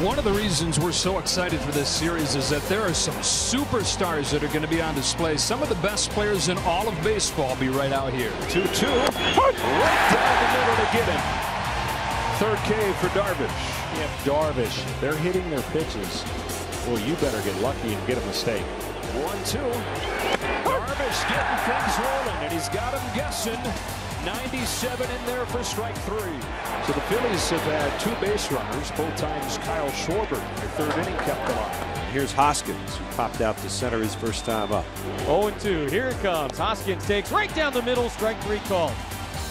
One of the reasons we're so excited for this series is that there are some superstars that are going to be on display. Some of the best players in all of baseball be right out here. 2-2. Right down the middle to get him. Third K for Darvish. Yeah, Darvish. They're hitting their pitches. Well, you better get lucky and get a mistake. 1-2. Darvish getting things rolling, and he's got him guessing. 97 in there for strike 3. So the Phillies have had 2 base runners, both times Kyle Schwarber. Their third inning kept them up. Here's Hoskins, who popped out to center his first time up. 0-2, here it comes. Hoskins takes right down the middle, strike 3 called.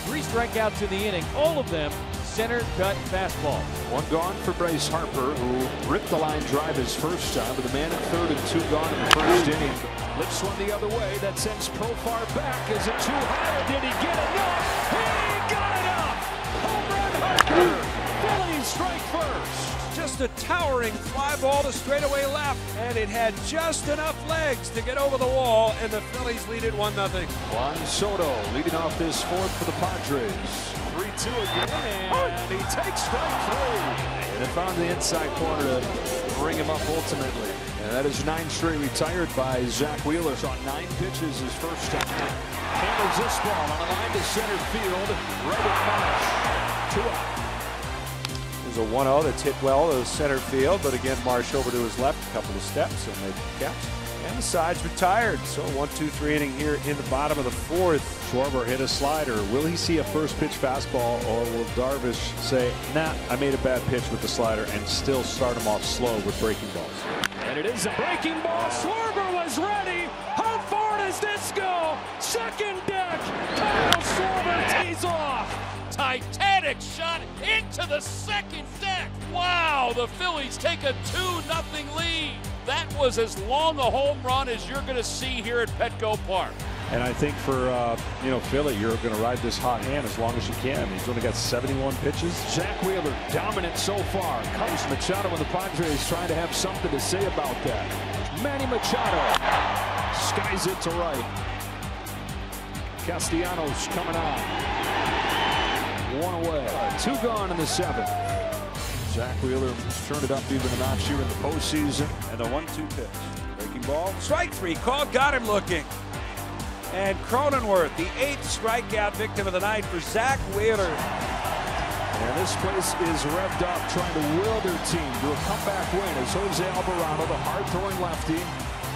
3 strikeouts in the inning, all of them center cut fastball. 1 gone for Bryce Harper, who ripped the line drive his first time, with a man at third and 2 gone in the first inning. Lifts one the other way. That sends Profar back. Is it too high? Did he get enough? He got enough! Home run Harper! Phillies strike first. Just a towering fly ball to straightaway left, and it had just enough legs to get over the wall, and the Phillies lead it 1-0. Juan Soto leading off this fourth for the Padres. 3-2 again, and he takes strike 3. And it found the inside corner to bring him up ultimately. And that is 9 straight retired by Zach Wheeler. Saw 9 pitches his first time. Handles this ball on a line to center field. Right at Marsh. 2 out. There's a 1-0 that's hit well to center field, but again, Marsh over to his left, a couple of steps, and they catch. And the side's retired. So 1-2-3 inning here in the bottom of the 4th. Schwarber hit a slider. Will he see a first pitch fastball, or will Darvish say, nah, I made a bad pitch with the slider, and still start him off slow with breaking balls? And it is a breaking ball. Schwarber was ready. How far does this go? Second deck. Kyle Schwarber tees off. Titanic shot into the second deck. Wow, the Phillies take a 2-0 lead. That was as long a home run as you're going to see here at Petco Park. And I think for Philly, you're going to ride this hot hand as long as you can. He's only got 71 pitches. Zach Wheeler dominant so far. Comes Machado, and the Padres trying to have something to say about that. Manny Machado skies it to right. Castellanos coming on. 1 away. 2 gone in the 7th. Zach Wheeler turned it up even a notch here in the postseason. And a 1-2 pitch. Breaking ball. Strike 3 called, got him looking. And Cronenworth, the 8th strikeout victim of the night for Zach Wheeler. And this place is revved up, trying to will their team to a comeback win as Jose Alvarado, the hard-throwing lefty,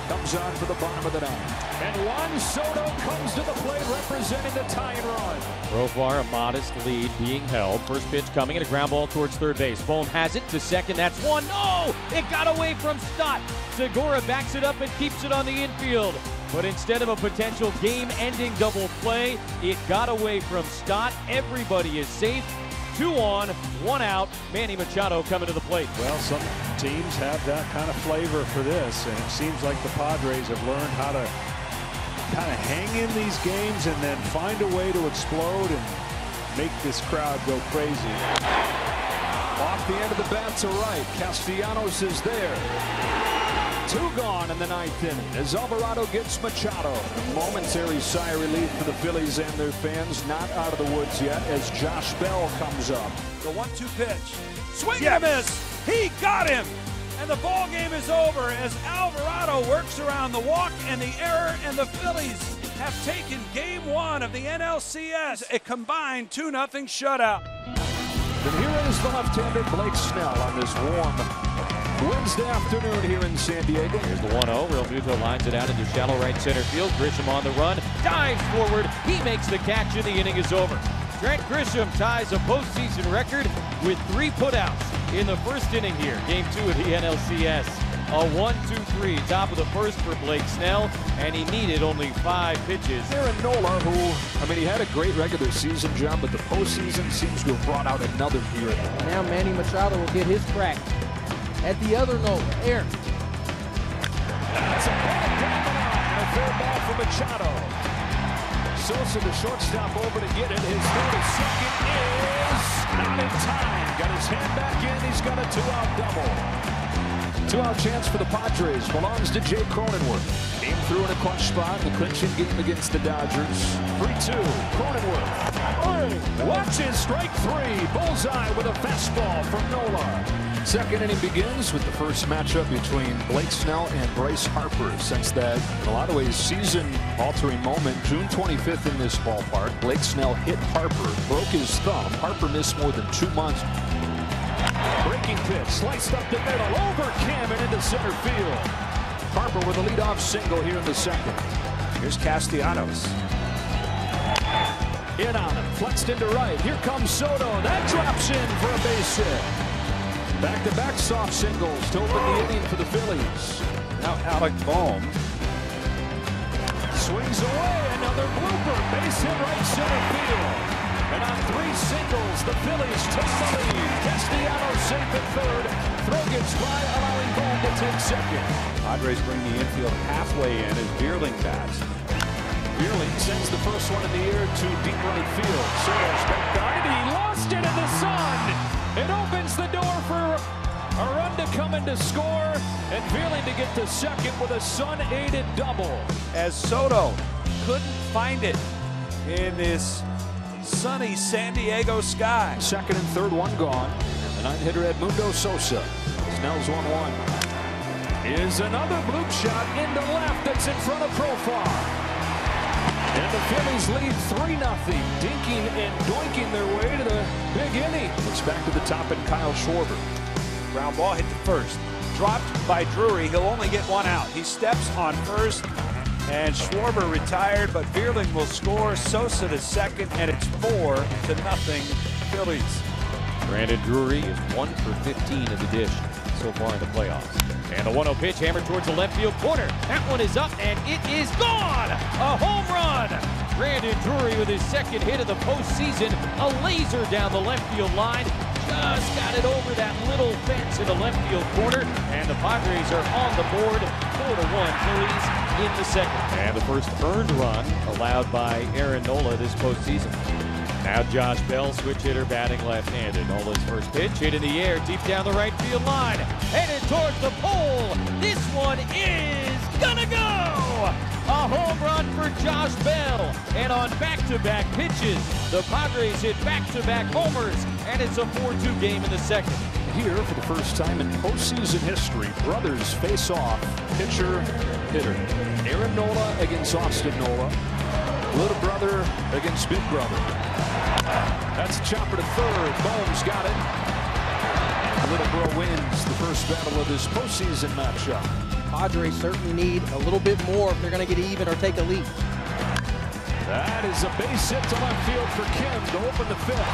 comes on for the bottom of the 9th. And Juan Soto comes to the plate representing the tying run. Profar, a modest lead being held. First pitch coming, and a ground ball towards third base. Bone has it to second. That's 1. No! It got away from Stott. Segura backs it up and keeps it on the infield. But instead of a potential game-ending double play, it got away from Stott. Everybody is safe. 2 on, 1 out. Manny Machado coming to the plate. Well, some teams have that kind of flavor for this, and it seems like the Padres have learned how to kind of hang in these games and then find a way to explode and make this crowd go crazy. Off the end of the bat to right. Castellanos is there. 2 gone in the 9th inning as Alvarado gets Machado. A momentary sigh of relief for the Phillies and their fans. Not out of the woods yet as Josh Bell comes up. The 1-2 pitch. Swing and a miss. He got him. And the ball game is over as Alvarado works around the walk and the error, and the Phillies have taken game 1 of the NLCS. A combined 2-0 shutout. And here is the left-hander Blake Snell on this warm Wednesday afternoon here in San Diego. Here's the 1-0. Real Muto lines it out into shallow right center field. Grisham on the run. Dives forward. He makes the catch, and the inning is over. Trent Grisham ties a postseason record with 3 putouts in the first inning here. Game 2 of the NLCS. A 1-2-3, top of the first for Blake Snell, and he needed only 5 pitches. Aaron Nola, who, he had a great regular season job, but the postseason seems to have brought out another here. Now Manny Machado will get his crack at the other Nola, Aaron. That's a ball down the line, and a fair ball for Machado. Sosa, the shortstop, over to get it. His throw to second is not in time. Got his hand back in. He's got a 2-out double. 2-out chance for the Padres belongs to Jay Cronenworth. Came through in a clutch spot in the clinching game against the Dodgers. 3-2, Cronenworth. Watches strike 3. Bullseye with a fastball from Nola. Second inning begins with the first matchup between Blake Snell and Bryce Harper. Since that, in a lot of ways, season-altering moment, June 25th in this ballpark, Blake Snell hit Harper, broke his thumb. Harper missed more than 2 months. Breaking pitch, sliced up the middle, over Kim and into center field. Harper with a leadoff single here in the second. Here's Castellanos. In on him, flexed into right. Here comes Soto. That drops in for a base hit. Back-to-back soft singles to open the inning for the Phillies. Now Alec Bohm swings away. Another blooper. Base hit right center field. And on 3 singles, the Phillies take the lead. Castellanos safe at third. Throw gets by, allowing Bohm to take second. Padres bring the infield halfway in as Bierling bats. Bierling sends the first one in the air to deep right field. Soto's back guarded. He lost it in the sun. It opens the door for a run to come in to score, and Bierling to get to second with a sun-aided double. As Soto couldn't find it in this sunny San Diego sky. Second and third, one gone. The 9-hitter Edmundo Sosa. Snell's 1-1. Is another bloop shot into left that's in front of Profar. And the Phillies lead 3-0, dinking and doinking their way to the big inning. Looks back to the top and Kyle Schwarber. Ground ball hit the first. Dropped by Drury. He'll only get one out. He steps on first, and Schwarber retired, but Bierling will score. Sosa to second, and it's 4-0 Phillies. Brandon Drury is 1 for 15 at the dish so far in the playoffs. And the 1-0 pitch hammered towards the left field corner. That one is up, and it is gone! A home run! Brandon Drury with his second hit of the postseason. A laser down the left field line. Just got it over that little fence in the left field corner. And the Padres are on the board. 4-1 Phillies in the second. And the first earned run allowed by Aaron Nola this postseason. Now Josh Bell, switch hitter, batting left-handed. Nola's first pitch hit in the air, deep down the right field line. Headed towards the pole. This one is gonna go! A home run for Josh Bell. And on back-to-back pitches, the Padres hit back-to-back homers. And it's a 4-2 game in the second. Here, for the first time in postseason history, brothers face off, pitcher-hitter. Aaron Nola against Austin Nola. Little brother against big brother. That's a chopper to third. Bohm's got it. Little bro wins the first battle of this postseason matchup. Padres certainly need a little bit more if they're going to get even or take a lead. That is a base hit to left field for Kim to open the fifth.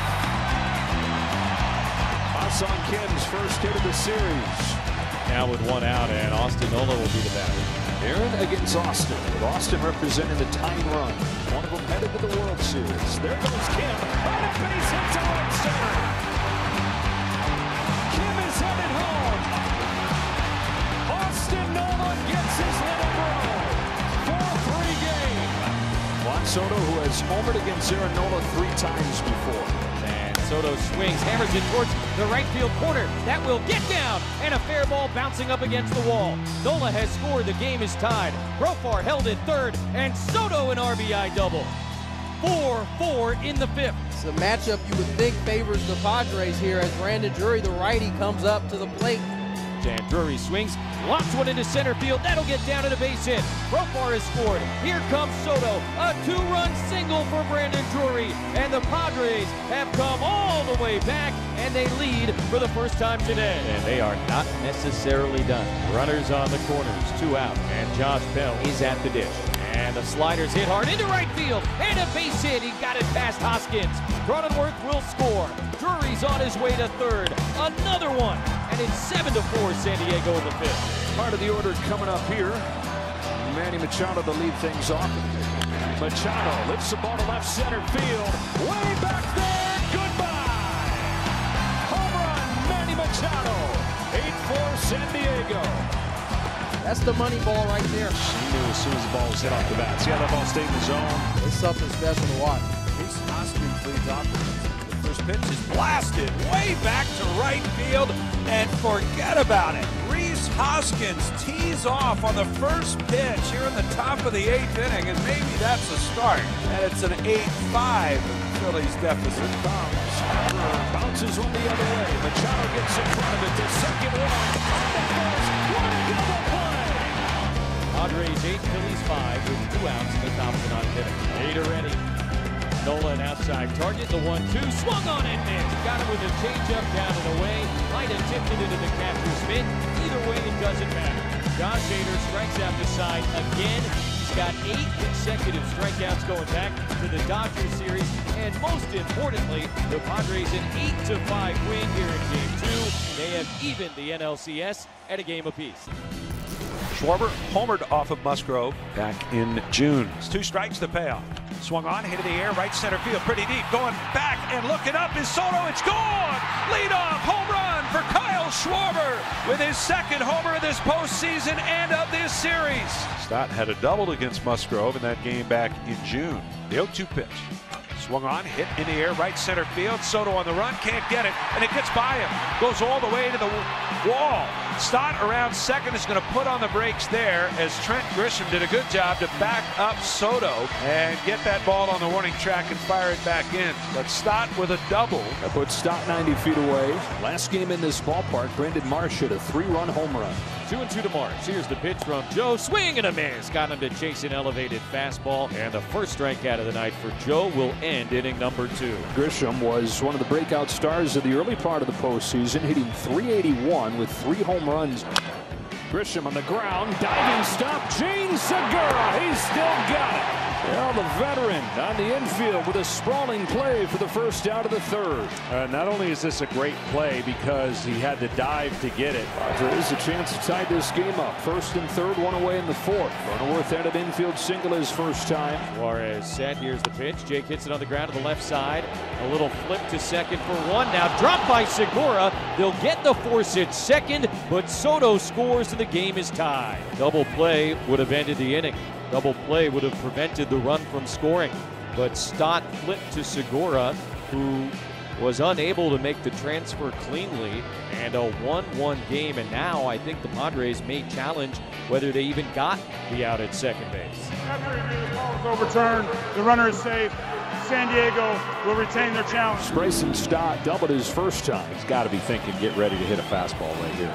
Hassan Kim's first hit of the series. Now with one out, and Austin Nola will be the batter. Aaron against Austin, with Austin representing the tying run. One of them headed to the World Series. There goes Kim. On a base hit to right center. Kim is headed home. Austin Nola gets his little bro. 4-3 game. Juan Soto, who has homered against Aaron Nola 3 times before. Soto swings, hammers it towards the right field corner. That will get down, and a fair ball bouncing up against the wall. Nola has scored. The game is tied. Profar held it third, and Soto an RBI double. 4-4 in the fifth. It's a matchup you would think favors the Padres here as Brandon Drury, the righty, comes up to the plate. Dan Drury swings, locks one into center field. That'll get down to the base hit. Profar has scored. Here comes Soto. A 2-run single for Brandon Drury. And the Padres have come all the way back, and they lead for the first time today. And they are not necessarily done. Runners on the corners, 2 out. And Josh Bell is at the dish. And the sliders hit hard into right field. And a base hit. He got it past Hoskins. Cronenworth will score. Drury's on his way to third. Another one. And it's 7-4 San Diego in the fifth. Part of the order coming up here. Manny Machado to lead things off. Machado lifts the ball to left center field. Way back there. Goodbye. Home run, Manny Machado. 8-4 San Diego. That's the money ball right there. He knew as soon as the ball was hit off the bat. See how that ball stayed in the zone? It's something special to watch. Reese Hoskins leads off. The first pitch is blasted way back to right field, and forget about it. Reese Hoskins tees off on the first pitch here in the top of the 8th inning, and maybe that's a start. And it's an 8-5 Phillies deficit. Bounces one the other way. Machado gets in front of it to 2 outs in the top of the 9th inning. 8 already. Nolan outside target, the 1-2, swung on and missed. Got him with a changeup down and away. Might have tipped it into the catcher's mitt. Either way, it doesn't matter. Josh Hader strikes out the side again. He's got 8 consecutive strikeouts going back to the Dodgers series. And most importantly, the Padres an 8-5 win here in Game 2. They have evened the NLCS at a game apiece. Schwarber homered off of Musgrove back in June. It's 2 strikes, the payoff. Swung on, hit in the air, right center field, pretty deep. Going back and looking up is Soto. It's gone! Leadoff home run for Kyle Schwarber with his 2nd homer of this postseason and of this series. Stott had a double against Musgrove in that game back in June. The 0-2 pitch. Swung on, hit in the air, right center field. Soto on the run, can't get it, and it gets by him. Goes all the way to the wall. Stott around second is going to put on the brakes there as Trent Grisham did a good job to back up Soto and get that ball on the warning track and fire it back in. But Stott with a double. That puts Stott 90 feet away. Last game in this ballpark, Brandon Marsh hit a 3-run home run. 2-2 to Marsh. Here's the pitch from Joe. Swing and a miss. Got him to chase an elevated fastball. And the first strikeout of the night for Joe will end inning number 2. Grisham was one of the breakout stars of the early part of the postseason, hitting .381 with 3 home runs. Grisham on the ground, diving stop, Gene Segura, he's still got it. Well, the veteran on the infield with a sprawling play for the first out of the 3rd. Not only is this a great play because he had to dive to get it. Padres a chance to tie this game up. 1st and 3rd, 1 away in the 4th. Cronenworth had an infield single his first time. Suarez set. Here's the pitch. Jake hits it on the ground to the left side. A little flip to second for 1. Now dropped by Segura. They'll get the force at second, but Soto scores and the game is tied. Double play would have ended the inning. Double play would have prevented the run from scoring. But Stott flipped to Segura, who was unable to make the transfer cleanly, and a 1-1 game. And now I think the Padres may challenge whether they even got the out at second base. After review, the ball is overturned. The runner is safe. San Diego will retain their challenge. Bryson Stott doubled his first time. He's got to be thinking, get ready to hit a fastball right here.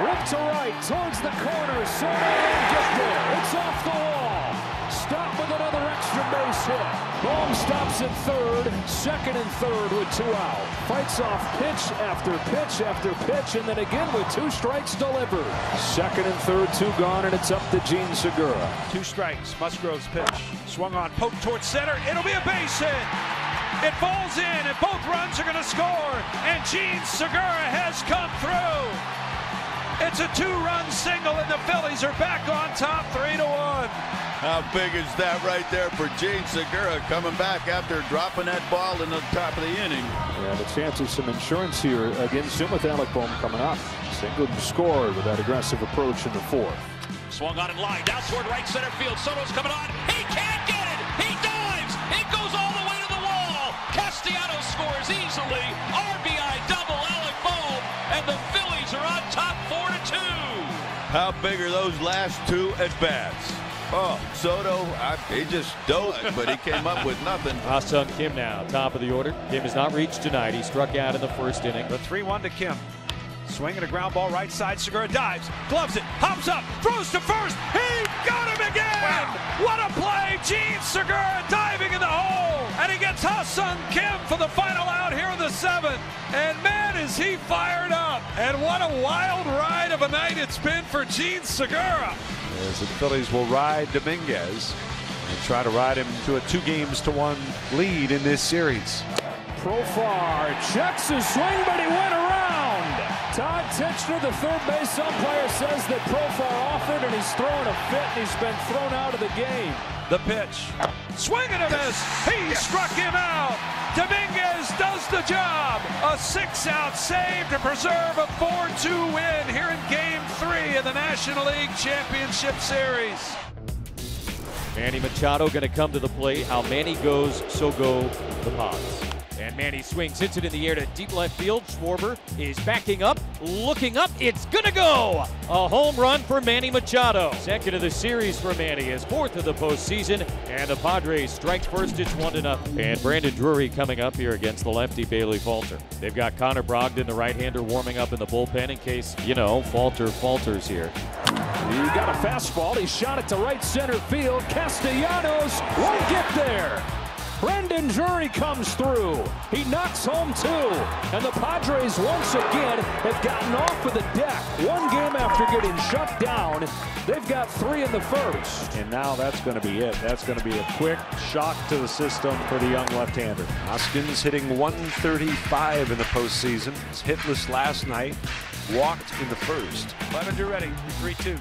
Rip to right, towards the corner. Soto won't get there. It's off the wall. Stott with another extra base hit. Bohm stops at 3rd, 2nd and 3rd with 2 out. Fights off pitch after pitch after pitch, and then again with 2 strikes delivered. 2nd and 3rd, 2 gone, and it's up to Gene Segura. 2 strikes, Musgrove's pitch. Swung on, poked towards center. It'll be a base hit. It falls in, and both runs are going to score. And Gene Segura has come through. It's a 2-run single, and the Phillies are back on top 3-1. How big is that right there for Gene Segura coming back after dropping that ball in the top of the inning? Yeah, the chance of some insurance here against him with Alec Bohm coming up. Singleton scored with that aggressive approach in the 4th. Swung on and line, down toward right center field. Soto's coming on. He can't get it. He dives. It goes all the way to the wall. Castellanos scores easily. RBI double Alec Bohm, and the Phillies are on top 4-2. How big are those last 2 at-bats? Oh, Soto, he just dove, but he came up with nothing. Ah-Sung Kim now, top of the order. Kim has not reached tonight. He struck out in the 1st inning. The 3-1 to Kim. Swinging a ground ball right side. Segura dives, gloves it, hops up, throws to first. He got him again! Wow. What a play! Gene Segura diving in the hole, and he gets Ah-Sung Kim for the final out here in the 7th. And man, is he fired up! And what a wild ride of a night it's been for Gene Segura. As the Phillies will ride Dominguez and try to ride him to a 2-1 lead in this series. Profar checks his swing, but he went around. Todd Titchener, the 3rd base umpire, says that Profar offered, and he's throwing a fit, and he's been thrown out of the game. The pitch. Swing and a miss. He struck him out. Dominguez does the job. A 6-out save to preserve a 4-2 win here in Game 3 of the National League Championship Series. Manny Machado going to come to the plate. How Manny goes, so go the Pods. And And Manny swings, hits it in the air to deep left field. Schwarber is backing up, looking up. It's gonna go! A home run for Manny Machado. Second of the series for Manny, his fourth of the postseason. And the Padres strike first, it's 1-0. And Brandon Drury coming up here against the lefty Bailey Falter. They've got Connor Brogdon, the right-hander, warming up in the bullpen in case, Falter falters here. He got a fastball. He shot it to right center field. Castellanos won't get there. Brandon Drury comes through. He knocks home two. And the Padres once again have gotten off of the deck. One game after getting shut down, they've got 3 in the first. And now that's going to be it. That's going to be a quick shock to the system for the young left-hander. Hoskins hitting 135 in the postseason. Was hitless last night. Walked in the first. Clevenger ready. 3-2.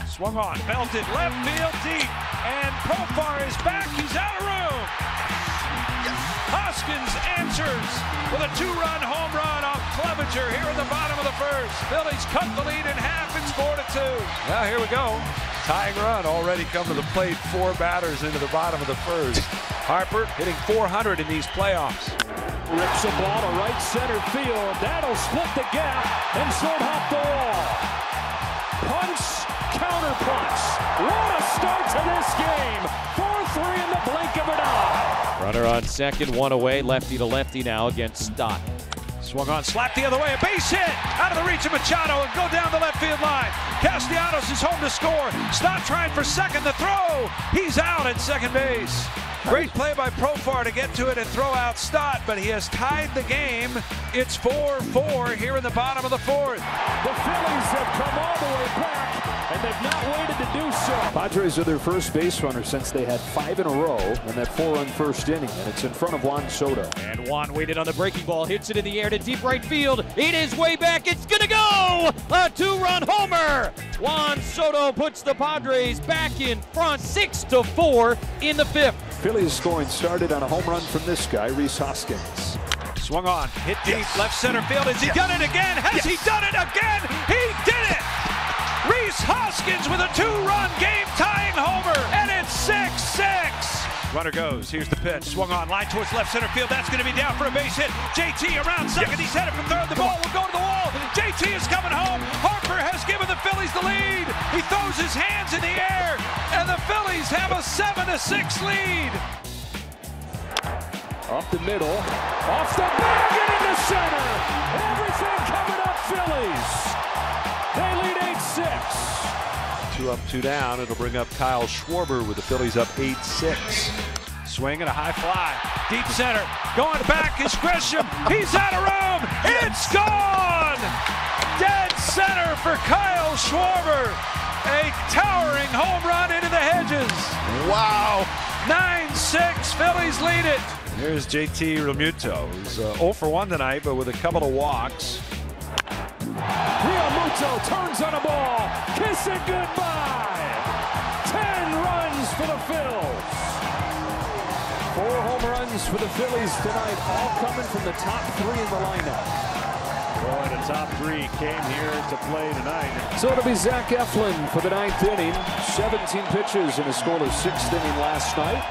Swung on. Belted left field deep. And Profar is back. He's out of room. Hoskins answers with a 2-run home run off Clevenger here in the bottom of the first. Phillies cut the lead in half. It's 4-2. Now here we go. Tying run already come to the plate. 4 batters into the bottom of the first. Harper hitting 400 in these playoffs. Rips a ball to right center field. That'll split the gap and short hop the wall. Punch, counter punch. What a start to this game. 4-3 in the blink of an eye. Runner on second, one away, lefty to lefty now against Stott. Swung on, slapped the other way, a base hit out of the reach of Machado and go down the left field line. Castellanos is home to score. Stott trying for second, the throw. He's out at second base. Great play by Profar to get to it and throw out Stott, but he has tied the game. It's 4-4 here in the bottom of the fourth. The Phillies have come all the way back, and they've not waited to do so. Padres are their first base runner since they had 5 in a row in that 4-run first inning, and it's in front of Juan Soto. And Juan waited on the breaking ball, hits it in the air to deep right field. It is way back, it's gonna go! A 2-run homer! Juan Soto puts the Padres back in front, 6-4 in the fifth. Phillies scoring started on a home run from this guy, Rhys Hoskins. Swung on, hit deep, left center field. Has he done it again? Has he done it again? He did it! Rhys Hoskins with a 2-run game-tying homer, and it's 6-6. Runner goes, here's the pitch, swung on, line towards left center field. That's going to be down for a base hit. JT around second, he's headed for third. The ball will go to the wall. JT is coming home. Harper has given the Phillies the lead. He throws his hands in the air, and the Phillies have a 7-6 lead. Off the middle, off the bag and into center. Everything coming up Phillies. They lead 8-6. 2 up, 2 down. It'll bring up Kyle Schwarber with the Phillies up 8-6. Swing and a high fly. Deep center. Going back is Grisham. He's out of room. It's gone. Dead center for Kyle Schwarber. A towering home run into the hedges. Wow. 9-6. Phillies lead it. Here's JT Realmuto, who's 0 for 1 tonight, but with a couple of walks. Realmuto turns on a ball. Kiss it goodbye. 10 runs for the Phils. 4 home runs for the Phillies tonight, all coming from the top 3 in the lineup. Boy, the top 3 came here to play tonight. So it'll be Zach Eflin for the 9th inning. 17 pitches in a scoreless 6th inning last night.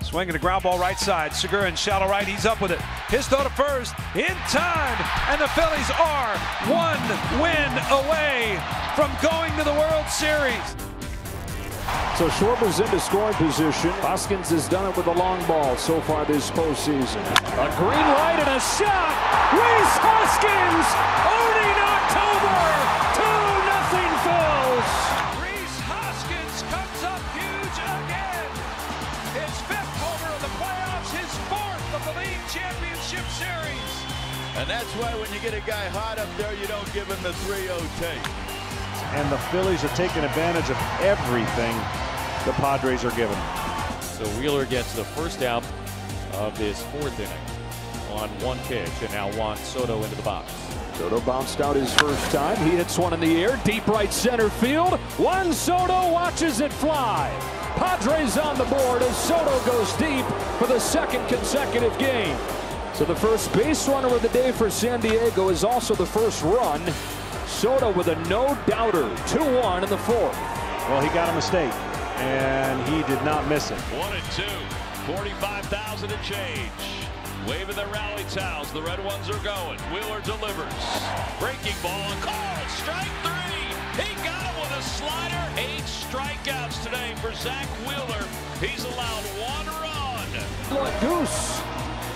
Swinging a ground ball right side. Segura in shallow right. He's up with it. His throw to first in time. And the Phillies are 1 win away from going to the World Series. So Schwarber's into scoring position. Hoskins has done it with a long ball so far this postseason. A green light and a shot. Rhys Hoskins owning October. 2-0 Phils. Rhys Hoskins comes up huge again. His 5th homer of the playoffs, his 4th of the league championship series. And that's why when you get a guy hot up there, you don't give him the 3-0 take. And the Phillies are taking advantage of everything the Padres are giving. So Wheeler gets the first out of this 4th inning on 1 pitch, and now Juan Soto into the box. Soto bounced out his first time. He hits one in the air, deep right center field. Juan Soto watches it fly. Padres on the board as Soto goes deep for the 2nd consecutive game. So the first base runner of the day for San Diego is also the first run. Soto with a no-doubter, 2-1 in the 4th. Well, he got a mistake, and he did not miss it. 1-2, 45,000 and change. waving their rally towels. The red ones are going. Wheeler delivers. Breaking ball. Called. Strike 3. He got him with a slider. 8 strikeouts today for Zach Wheeler. He's allowed 1 run. Goose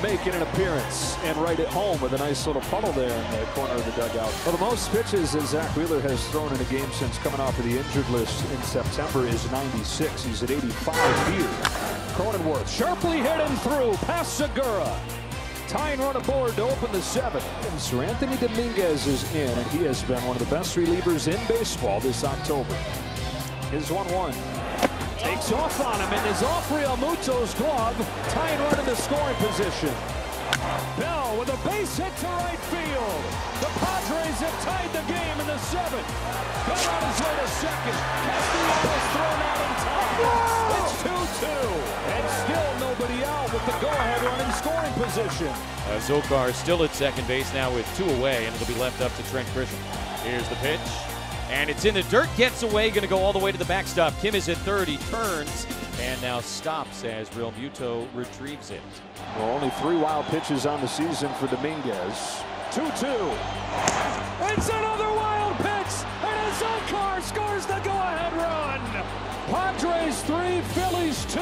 making an appearance and right at home with a nice little puddle there in the corner of the dugout. Well, the most pitches that Zach Wheeler has thrown in a game since coming off of the injured list in September is 96. He's at 85 here. Cronenworth sharply hit him through past Segura. Tying run aboard to open the 7th. And Sir Anthony Dominguez is in, and he has been one of the best relievers in baseball this October. Here's 1-1. Takes off on him and is off Real Muto's glove. Tying run in the scoring position. Bell with a base hit to right field. The Padres have tied the game in the 7th. Bell on his way to second. Castellanos thrown out in time. It's 2-2. And still nobody out with the go-ahead run in scoring position. Zokar still at second base now with 2 away, and it'll be left up to Trent Grisham. Here's the pitch. And it's in the dirt, gets away, going to go all the way to the backstop. Kim is at third, he turns, and now stops as Real Muto retrieves it. Well, only 3 wild pitches on the season for Dominguez. 2-2. It's another wild pitch, and Zokar scores the go-ahead run. Padres 3, Phillies 2.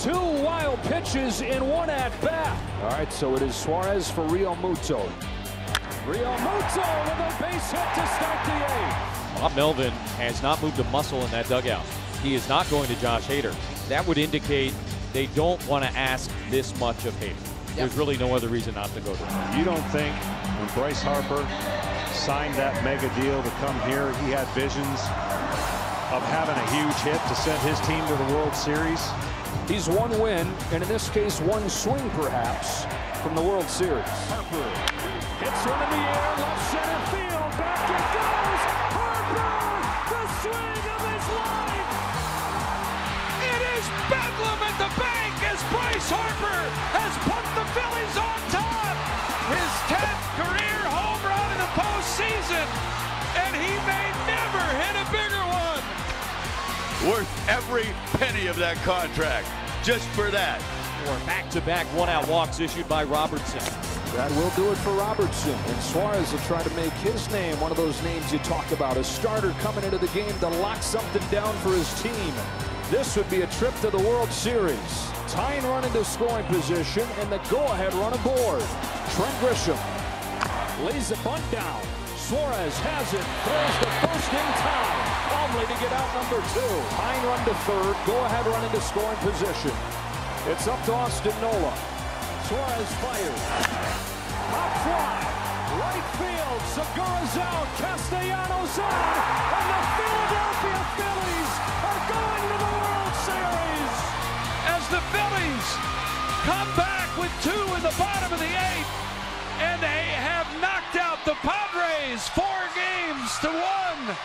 2 wild pitches in 1 at-bat. All right, so it is Suarez for Real Muto. Real Muto with a base hit to start the 8th. Bob Melvin has not moved a muscle in that dugout. He is not going to Josh Hader. That would indicate they don't want to ask this much of Hader. There's really no other reason not to go to him. You don't think when Bryce Harper signed that mega deal to come here, he had visions of having a huge hit to send his team to the World Series? He's 1 win, and in this case, 1 swing perhaps from the World Series. Harper hits one in the air, left center field, back it goes! Harper, the swing of his life! It is bedlam at the bank as Bryce Harper has put the Phillies on top. His 10th career home run in the postseason, and he may never hit a bigger one. Worth every penny of that contract, just for that. 4 back-to-back 1-out walks issued by Robertson. That will do it for Robertson, and Suarez will try to make his name one of those names you talk about, a starter coming into the game to lock something down for his team. This would be a trip to the World Series. Tying run into scoring position, and the go-ahead run aboard. Trent Grisham lays the bunt down. Suarez has it, throws the first in time, only to get out number 2. Tying run to third, go-ahead run into scoring position. It's up to Austin Nola. Suarez fires. Pop fly. Right field. Segura's out. Castellanos on. And the Philadelphia Phillies are going to the World Series. As the Phillies come back with 2 in the bottom of the 8th, and they have knocked out the Padres 4 games to 1.